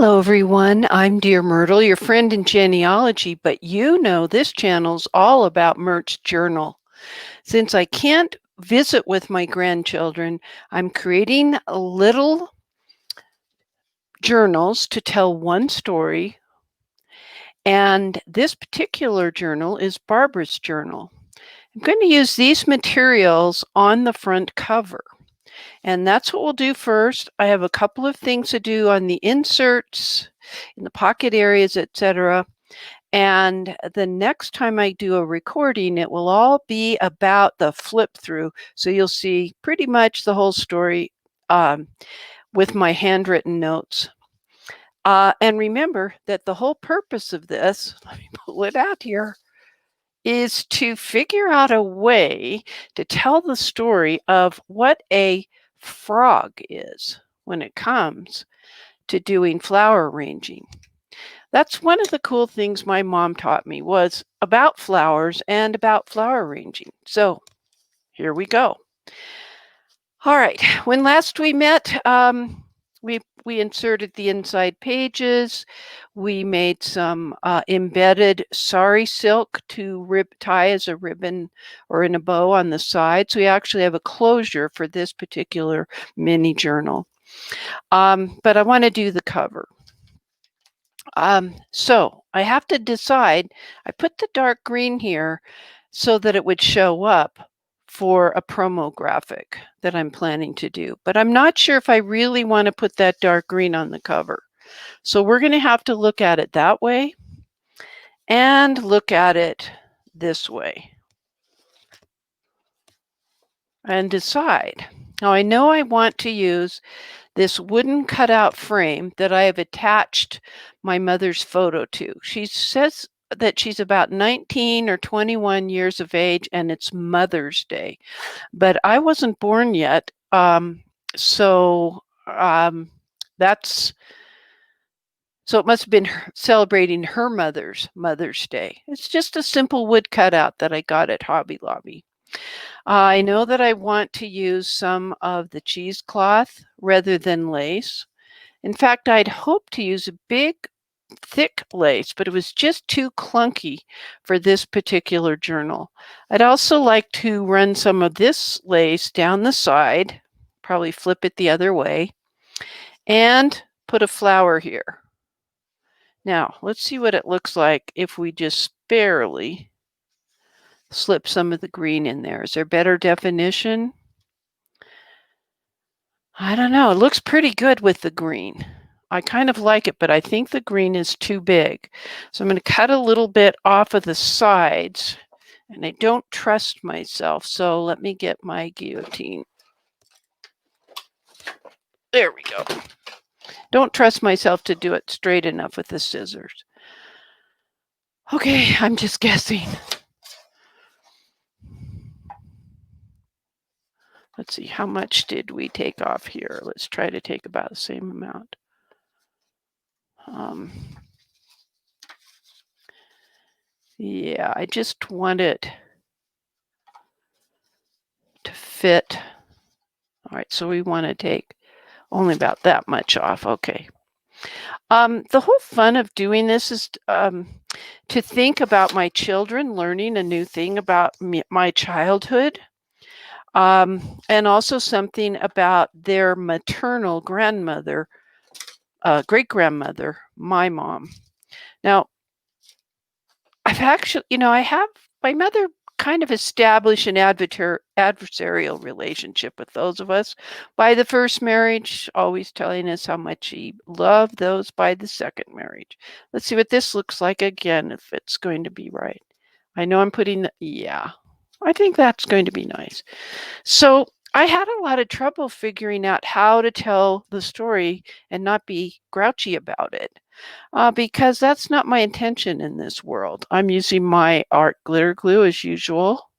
Hello everyone, I'm Dear Myrtle, your friend in genealogy, but you know this channel's all about Myrt's journal. Since I can't visit with my grandchildren, I'm creating little journals to tell one story, and this particular journal is Barbara's journal. I'm going to use these materials on the front cover. And that's what we'll do first. I have a couple of things to do on the inserts, in the pocket areas, etc. And the next time I do a recording, it will all be about the flip through. So you'll see pretty much the whole story with my handwritten notes. And remember that the whole purpose of this, let me pull it out here, is to figure out a way to tell the story of what a frog is when it comes to doing flower arranging. That's one of the cool things my mom taught me, was about flowers and about flower arranging. So here we go. All right, when last we met, we inserted the inside pages. We made some embedded sari silk to tie as a ribbon or in a bow on the sides. We actually have a closure for this particular mini journal. But I want to do the cover. So I have to decide. I put the dark green here so that it would show up for a promo graphic that I'm planning to do, but I'm not sure if I really want to put that dark green on the cover. So we're going to have to look at it that way and look at it this way and decide. Now I know I want to use this wooden cutout frame that I have attached my mother's photo to. She says that she's about 19 or 21 years of age and it's Mother's Day, but I wasn't born yet. So it must have been celebrating her Mother's Day. It's just a simple wood cutout that I got at Hobby Lobby. I know that I want to use some of the cheesecloth rather than lace. In fact, I'd hoped to use a big, thick lace, but it was just too clunky for this particular journal. I'd also like to run some of this lace down the side, probably flip it the other way, and put a flower here. Now, let's see what it looks like if we just barely slip some of the green in there. Is there better definition? I don't know. It looks pretty good with the green. I kind of like it, but I think the green is too big. So I'm going to cut a little bit off of the sides, and I don't trust myself. So let me get my guillotine. There we go. Don't trust myself to do it straight enough with the scissors. Okay, I'm just guessing. Let's see, how much did we take off here? Let's try to take about the same amount. Yeah, I just want it to fit. All right, so we want to take only about that much off. Okay. The whole fun of doing this is to think about my children learning a new thing about my childhood, and also something about their maternal grandmother, great-grandmother, my mom. Now, I've actually, I have my mother kind of established an adversarial relationship with those of us by the first marriage, always telling us how much she loved those by the second marriage. Let's see what this looks like again, if it's going to be right. I know I'm putting, yeah, I think that's going to be nice. So I had a lot of trouble figuring out how to tell the story and not be grouchy about it. Because that's not my intention in this world. I'm using my art glitter glue as usual.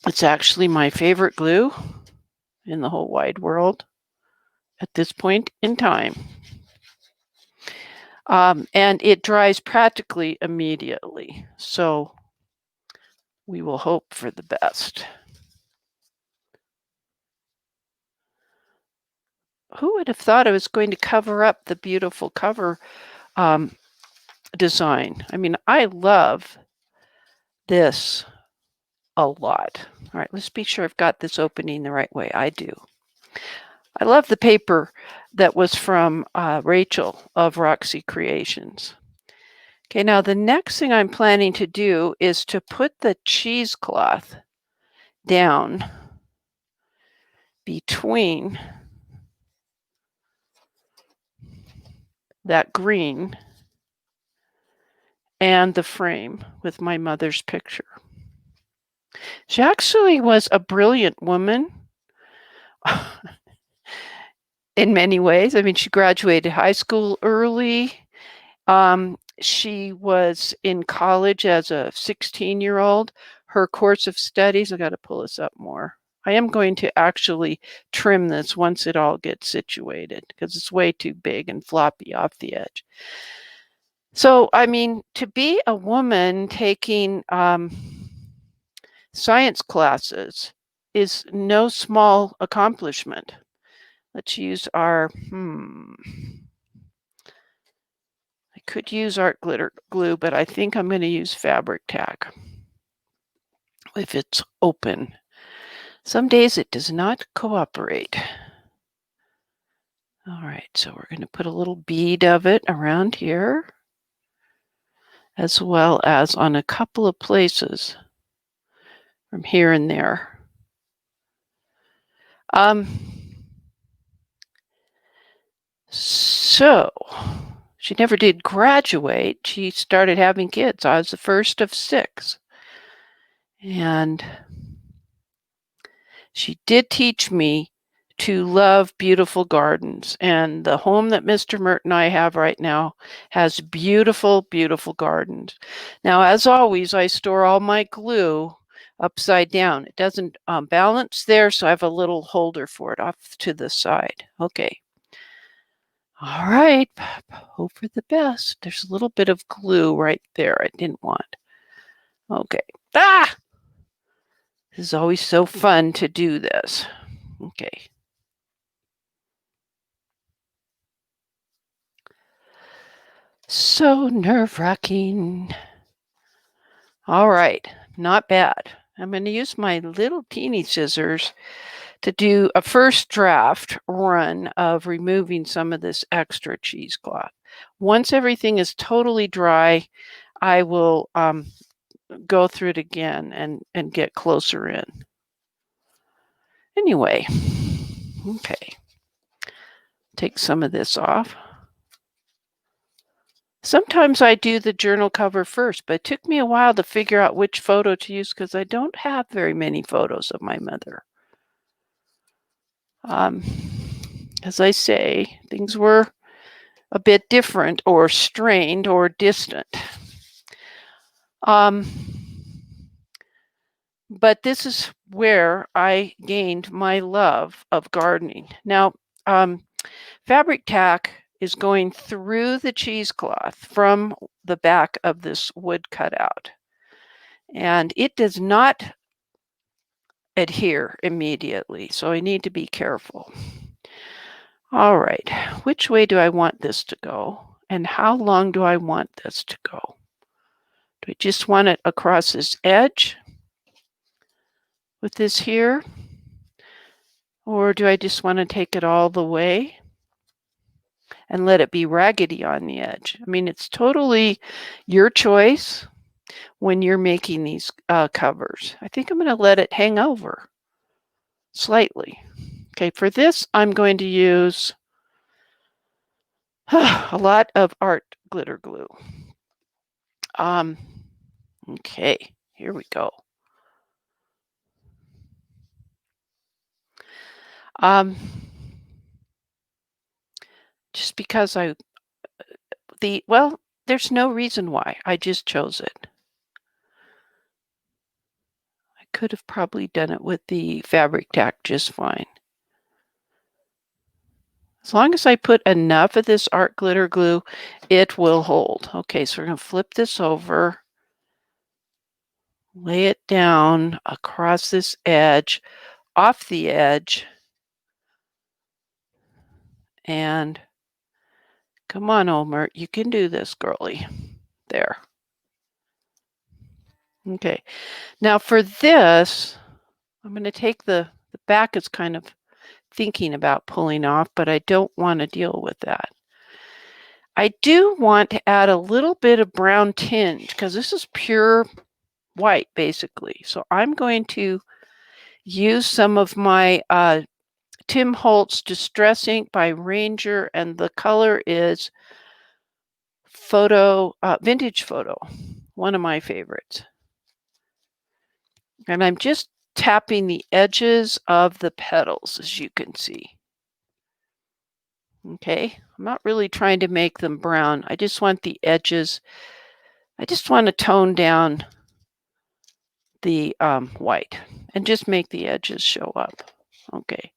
It's actually my favorite glue in the whole wide world at this point in time. And it dries practically immediately. So we will hope for the best. who would have thought I was going to cover up the beautiful cover design? I mean, I love this a lot. All right, let's be sure I've got this opening the right way. I do. I love the paper that was from Rachel of Roxy Creations. Okay, now the next thing I'm planning to do is to put the cheesecloth down between that green and the frame with my mother's picture. She actually was a brilliant woman in many ways. I mean, she graduated high school early. She was in college as a 16-year-old. Her course of studies, I got to pull this up more. I am going to actually trim this once it all gets situated because it's way too big and floppy off the edge. So, I mean, to be a woman taking science classes is no small accomplishment. Let's use our, I could use art glitter glue, but I think I'm going to use fabric tack if it's open. Some days it does not cooperate. All right, so we're going to put a little bead of it around here, as well as on a couple of places from here and there. So she never did graduate. She started having kids. I was the first of 6. And she did teach me to love beautiful gardens. And the home that Mr. Myrt and I have right now has beautiful, beautiful gardens. Now, as always, I store all my glue upside down. It doesn't balance there, so I have a little holder for it off to the side. Okay. All right, hope for the best. There's a little bit of glue right there I didn't want. Okay. Ah! This is always so fun to do this. Okay. So nerve-wracking. All right, not bad. I'm going to use my little teeny scissors to do a first draft run of removing some of this extra cheesecloth. Once everything is totally dry, I will go through it again and get closer in. Anyway, okay. Take some of this off. Sometimes I do the journal cover first, but it took me a while to figure out which photo to use because I don't have very many photos of my mother. As I say, things were a bit different or strained or distant. But this is where I gained my love of gardening. Now, fabric tack is going through the cheesecloth from the back of this wood cutout. And it does not adhere immediately, so I need to be careful. All right, which way do I want this to go? And how long do I want this to go? Do I just want it across this edge with this here? Or do I just want to take it all the way and let it be raggedy on the edge? I mean, it's totally your choice when you're making these covers. I think I'm going to let it hang over slightly. Okay, for this, I'm going to use a lot of art glitter glue. Okay, here we go. Just because there's no reason why. I just chose it. I could have probably done it with the fabric tack just fine. As long as I put enough of this art glitter glue, it will hold. Okay, so we're going to flip this over, lay it down across this edge, off the edge. And come on, old Myrt, you can do this, girly. There. Okay. Now for this, I'm going to take the back is kind of thinking about pulling off, but I don't want to deal with that. I do want to add a little bit of brown tinge because this is pure white basically. So I'm going to use some of my Tim Holtz Distress Ink by Ranger, and the color is Vintage Photo, one of my favorites. And I'm just tapping the edges of the petals, as you can see. Okay, I'm not really trying to make them brown. I just want the edges. I just want to tone down the white and just make the edges show up. Okay,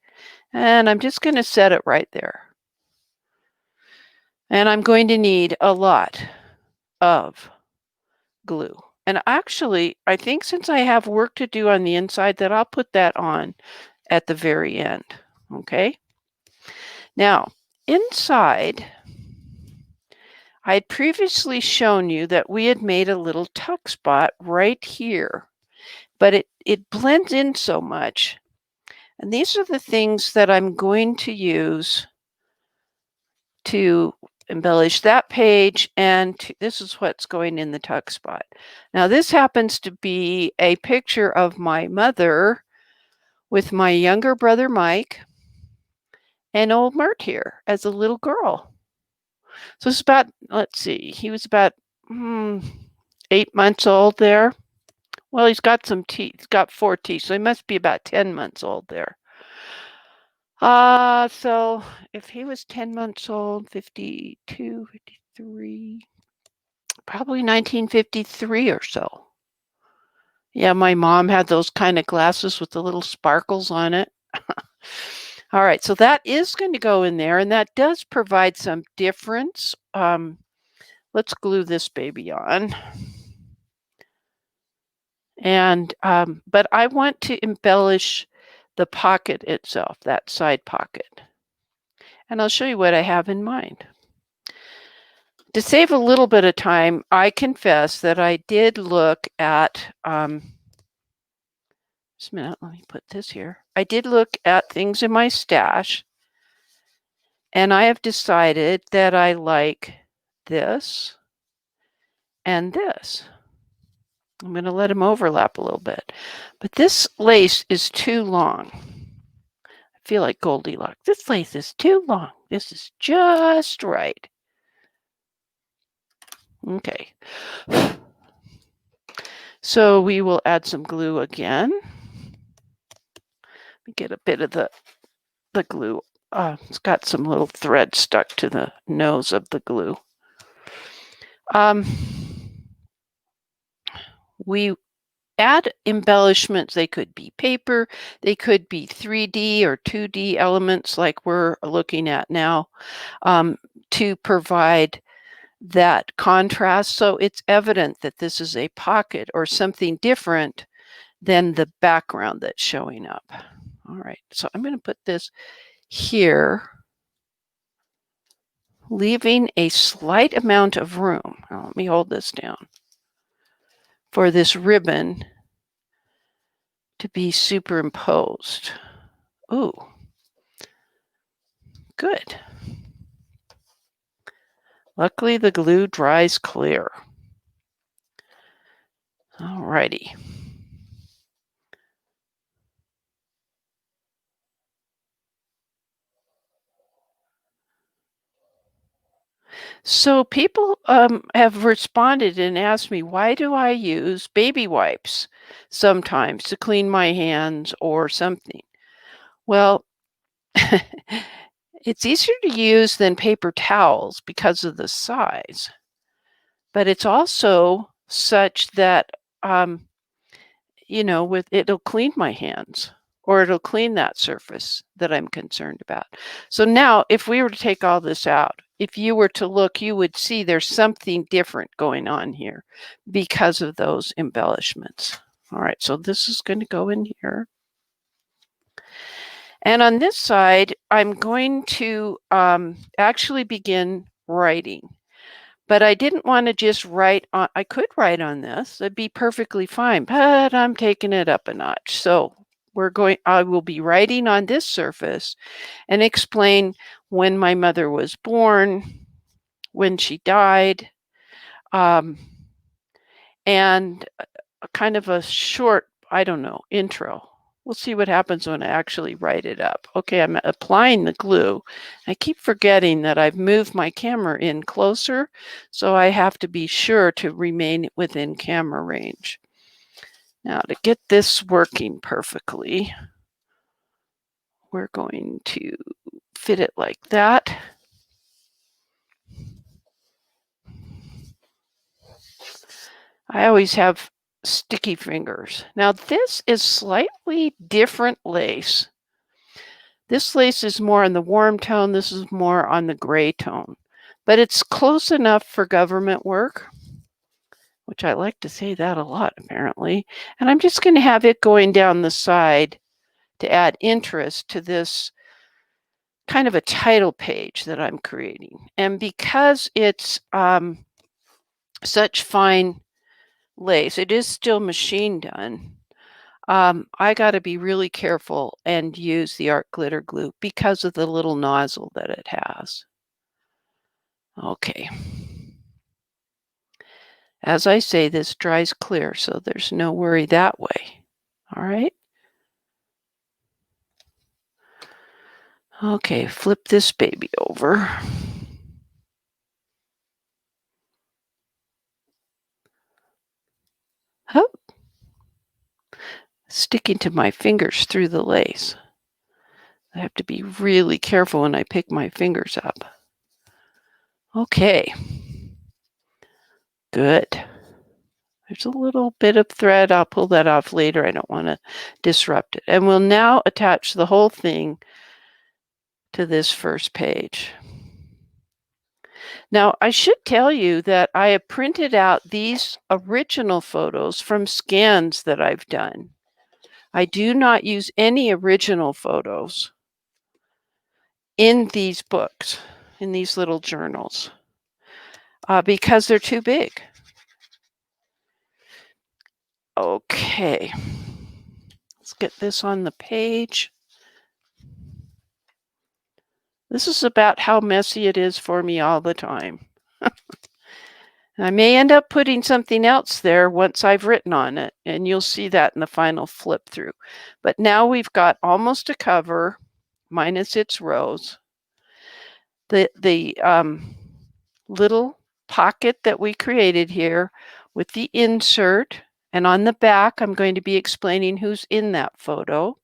and I'm just going to set it right there. And I'm going to need a lot of glue. And actually, I think since I have work to do on the inside, that I'll put that on at the very end. Okay. Now, inside, I had previously shown you that we had made a little tuck spot right here, but it blends in so much. And these are the things that I'm going to use to embellish that page, and this is what's going in the tuck spot. Now this happens to be a picture of my mother with my younger brother Mike and old Myrt here as a little girl. So it's about, let's see, he was about 8 months old there. Well, he's got some teeth, he's got 4 teeth, so he must be about 10 months old there. So if he was 10 months old, 52, 53, probably 1953 or so. Yeah, my mom had those kind of glasses with the little sparkles on it. All right, so that is going to go in there, and that does provide some difference. Let's glue this baby on. And but I want to embellish the pocket itself, that side pocket. And I'll show you what I have in mind. To save a little bit of time, I confess that I did look at, just a minute, let me put this here. I did look at things in my stash, and I have decided that I like this and this. I'm going to let them overlap a little bit. But this lace is too long. I feel like Goldilocks. This lace is too long. This is just right. Okay. So we will add some glue again. Let me get a bit of the glue. It's got some little thread stuck to the nose of the glue. We add embellishments. They could be paper, they could be 3D or 2D elements like we're looking at now, to provide that contrast. So it's evident that this is a pocket or something different than the background that's showing up. All right, so I'm going to put this here, leaving a slight amount of room. Now, let me hold this down for this ribbon to be superimposed. Ooh, good. Luckily, the glue dries clear. All righty. So people have responded and asked me, why do I use baby wipes sometimes to clean my hands or something? Well, it's easier to use than paper towels because of the size, but it's also such that, you know, it'll clean my hands, or it'll clean that surface that I'm concerned about. So now, if we were to take all this out, if you were to look, you would see there's something different going on here because of those embellishments. All right, so this is going to go in here. And on this side, I'm going to actually begin writing. But I didn't want to just write on, I could write on this, it'd be perfectly fine, but I'm taking it up a notch. So I will be writing on this surface and explain when my mother was born, when she died, and a kind of a short, I don't know, intro. We'll see what happens when I actually write it up. Okay, I'm applying the glue. I keep forgetting that I've moved my camera in closer, so I have to be sure to remain within camera range. Now, to get this working perfectly, we're going to fit it like that. I always have sticky fingers. Now, this is slightly different lace. This lace is more on the warm tone. This is more on the gray tone, but it's close enough for government work, which I like to say that a lot, apparently. And I'm just going to have it going down the side to add interest to this kind of a title page that I'm creating. And because it's such fine lace, it is still machine done. I got to be really careful and use the art glitter glue because of the little nozzle that it has. Okay. As I say, this dries clear, so there's no worry that way. All right. Okay, flip this baby over. Oh, sticking to my fingers through the lace. I have to be really careful when I pick my fingers up. Okay. Good. There's a little bit of thread. I'll pull that off later. I don't want to disrupt it. And we'll now attach the whole thing to this first page. Now, I should tell you that I have printed out these original photos from scans that I've done. I do not use any original photos in these books, in these little journals, because they're too big. Okay, let's get this on the page. This is about how messy it is for me all the time. I may end up putting something else there once I've written on it, and you'll see that in the final flip through. But now we've got almost a cover, minus its rows. The little pocket that we created here with the insert, and on the back, I'm going to be explaining who's in that photo.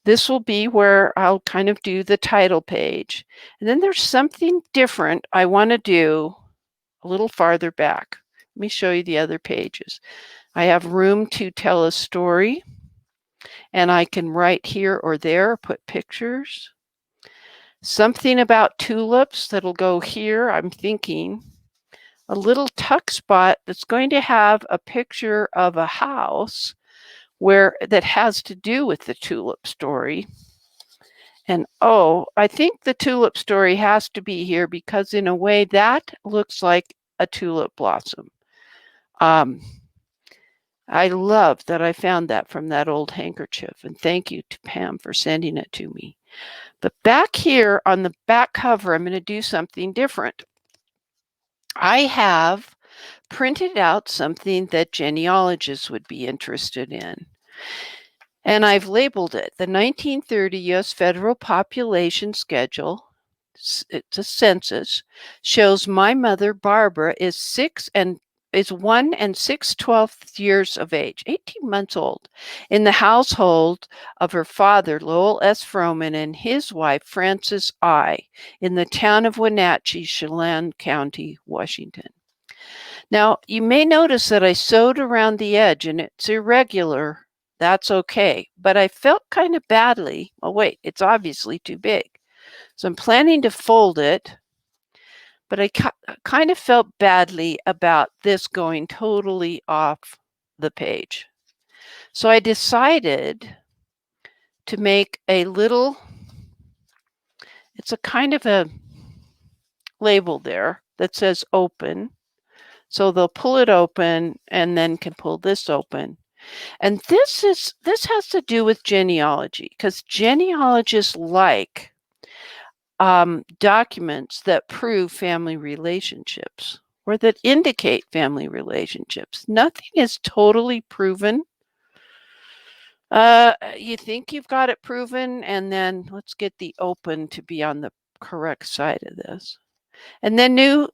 This will be where I'll kind of do the title page. And then there's something different I want to do a little farther back. Let me show you the other pages. I have room to tell a story, and I can write here or there, put pictures. Something about tulips that'll go here, I'm thinking. A little tuck spot that's going to have a picture of a house that has to do with the tulip story. And oh, I think the tulip story has to be here because in a way that looks like a tulip blossom. I love that I found that from that old handkerchief, and thank you to Pam for sending it to me. But back here on the back cover, I'm going to do something different. I have printed out something that genealogists would be interested in. And I've labeled it the 1930 U.S. Federal Population Schedule. It's a census. Shows my mother, Barbara, is 1 6/12 years of age, 18 months old, in the household of her father, Lowell S. Froman, and his wife, Frances I., in the town of Wenatchee, Chelan County, Washington. Now, you may notice that I sewed around the edge, and it's irregular. That's okay. But I felt kind of badly. Oh, wait, it's obviously too big. So I'm planning to fold it, but I kind of felt badly about this going totally off the page. So I decided to make a little, it's a kind of a label there that says open. So they'll pull it open and then can pull this open. And this has to do with genealogy, because genealogists like documents that prove family relationships or that indicate family relationships. Nothing is totally proven. You think you've got it proven, and then let's get the open to be on the correct side of this. And then new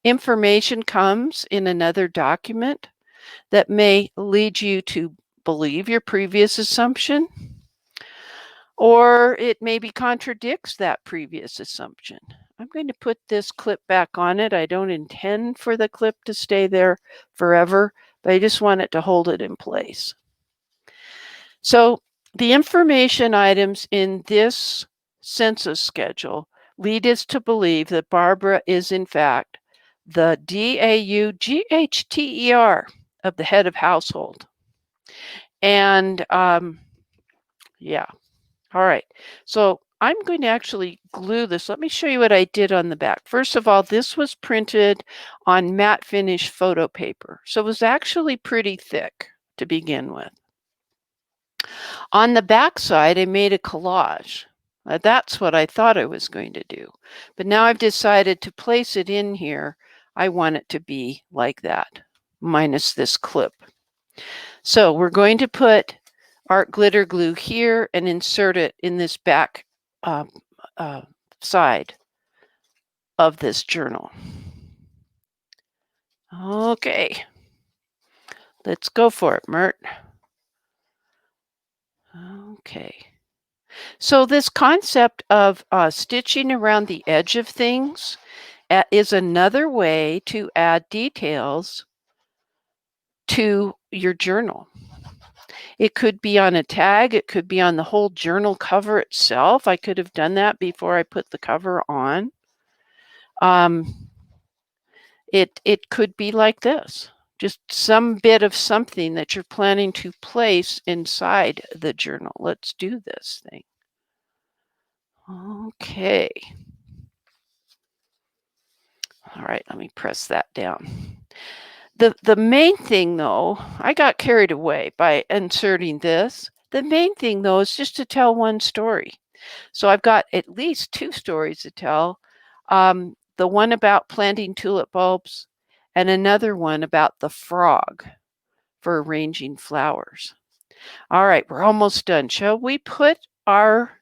information comes in another document that may lead you to believe your previous assumption, or it maybe contradicts that previous assumption. I'm going to put this clip back on it. I don't intend for the clip to stay there forever, but I just want it to hold it in place. So the information items in this census schedule lead us to believe that Barbara is in fact the DAUGHTER of the head of household. And yeah, all right. So I'm going to actually glue this. Let me show you what I did on the back. First of all, this was printed on matte finish photo paper. So it was actually pretty thick to begin with. On the back side, I made a collage. That's what I thought I was going to do. But now I've decided to place it in here. I want it to be like that, minus this clip. So we're going to put art glitter glue here and insert it in this back side of this journal. Okay, let's go for it, Myrt. Okay. So this concept of stitching around the edge of things is another way to add details to your journal. It could be on a tag. It could be on the whole journal cover itself. I could have done that before I put the cover on. It could be like this. Just some bit of something that you're planning to place inside the journal. Let's do this thing. Okay. All right, let me press that down. The main thing, though, I got carried away by inserting this. The main thing, though, is just to tell one story. So I've got at least two stories to tell. The one about planting tulip bulbs and another one about the frog for arranging flowers. All right, we're almost done. Shall we put our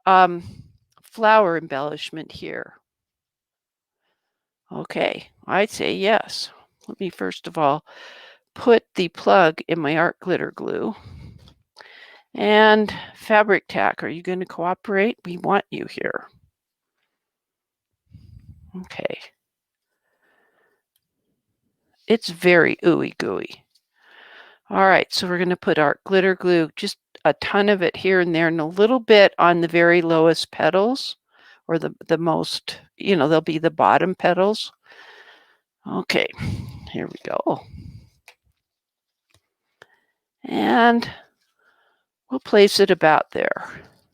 flower embellishment here? Okay, I'd say yes. Let me first of all put the plug in my art glitter glue. And fabric tack, are you going to cooperate? We want you here. Okay. It's very ooey gooey. All right, so we're going to put art glitter glue, just a ton of it here and there, and a little bit on the very lowest petals, or the most, they'll be the bottom petals. Okay, here we go. And we'll place it about there.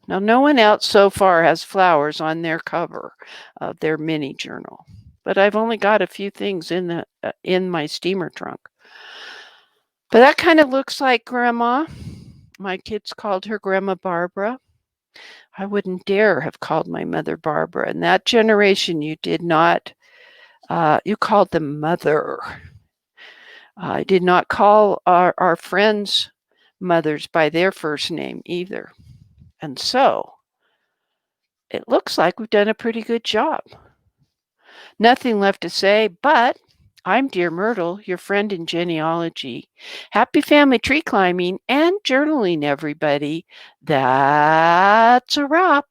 Now, no one else so far has flowers on their cover of their mini journal, but I've only got a few things in my steamer trunk. But that kind of looks like Grandma. My kids called her Grandma Barbara. I wouldn't dare have called my mother Barbara. In that generation, you did not, you called them Mother. I did not call our friends' mothers by their first name either. And so it looks like we've done a pretty good job. Nothing left to say, but I'm Dear Myrtle, your friend in genealogy. Happy family tree climbing and journaling, everybody. That's a wrap.